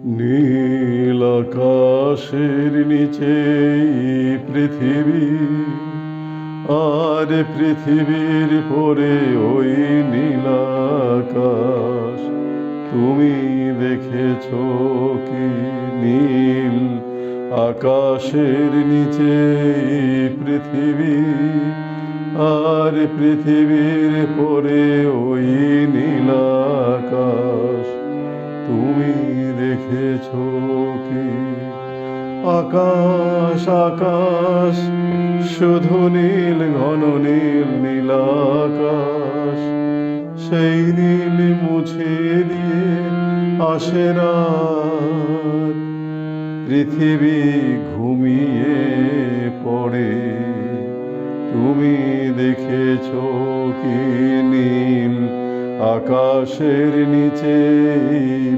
নীল আকাশের নিচে পৃথিবী, আর পৃথিবীর পরে ওই নীল আকাশ। তুমি দেখেছো কি নীল আকাশের নিচে পৃথিবী, আর পৃথিবীর পরে ওই নীল আকাশ। তুমি দেখেছো কি? আকাশ আকাশ শুধু নীল, ঘন নীল, নীল আকাশ। সেই নীল মুছে দিয়ে আসে রাত, পৃথিবী ঘুমিয়ে পড়ে। তুমি দেখেছো কি নীল আকাশের নিচে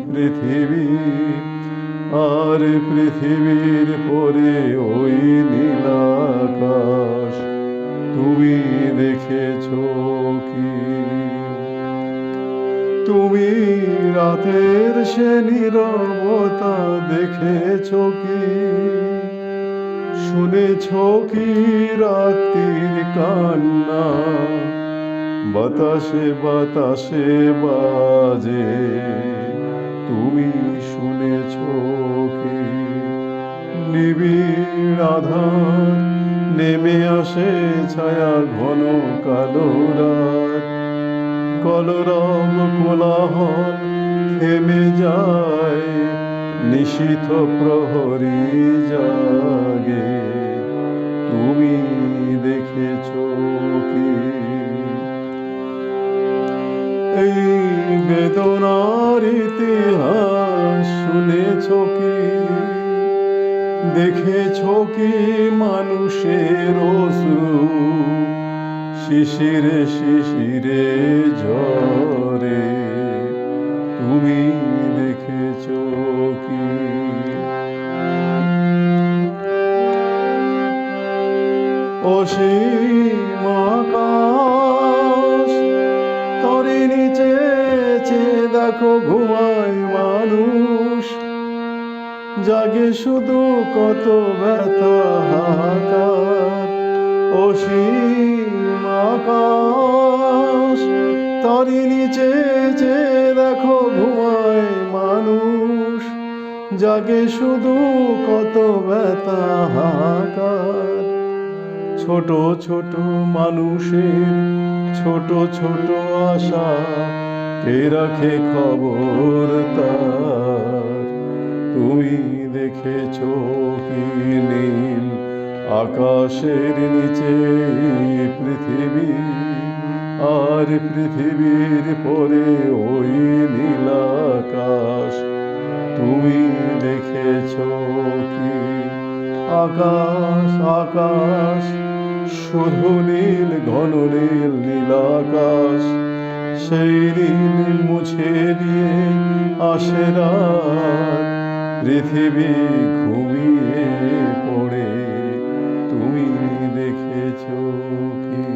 পৃথিবী, আর পৃথিবীর পরে ওই নীল আকাশ। তুমি দেখেছো কি? তুমি রাতের সে নীরবতা দেখেছো কি? শুনেছো কি রাত্রির কান্না বাতাসে বাতাসে বাজে? তুমি শুনেছো কি? নিবিড় আধার নেমে আসে, ছায়া ঘন কালো রাত। কলরব কোলাহল থেমে যায়, নিশীথ প্রহরী জাগে। তুমি দেখেছো কি? এই বেদনার ইতিহাস শুনেছো কি? দেখেছো কি মানুষের অশ্রু শিশিরে শিশিরে ঝরে? তুমি দেখেছো কি? অসীম আকাশ তরে নিচে দেখো ঘুমায় মানুষ, জাগে শুধু কত ব্যথা হাহাকার। অসীম আকাশ তরে নিচে দেখো ঘুমায় মানুষ, জাগে শুধু কত ব্যথা হাহাকার। ছোট ছোট মানুষের ছোট ছোট আশা, কে রাখে খবর তার? তুমি দেখেছো কি নীল আকাশের নিচে পৃথিবী, আর পৃথিবীর পরে ওই নীল আকাশ। তুমি দেখেছো কি? আকাশ আকাশ শুধু নীল, ঘন নীল, নীল আকাশ। সেই নীল মুছে দিয়ে আসে রাত, পৃথিবী ঘুমিয়ে পড়ে। তুমি দেখেছো কি?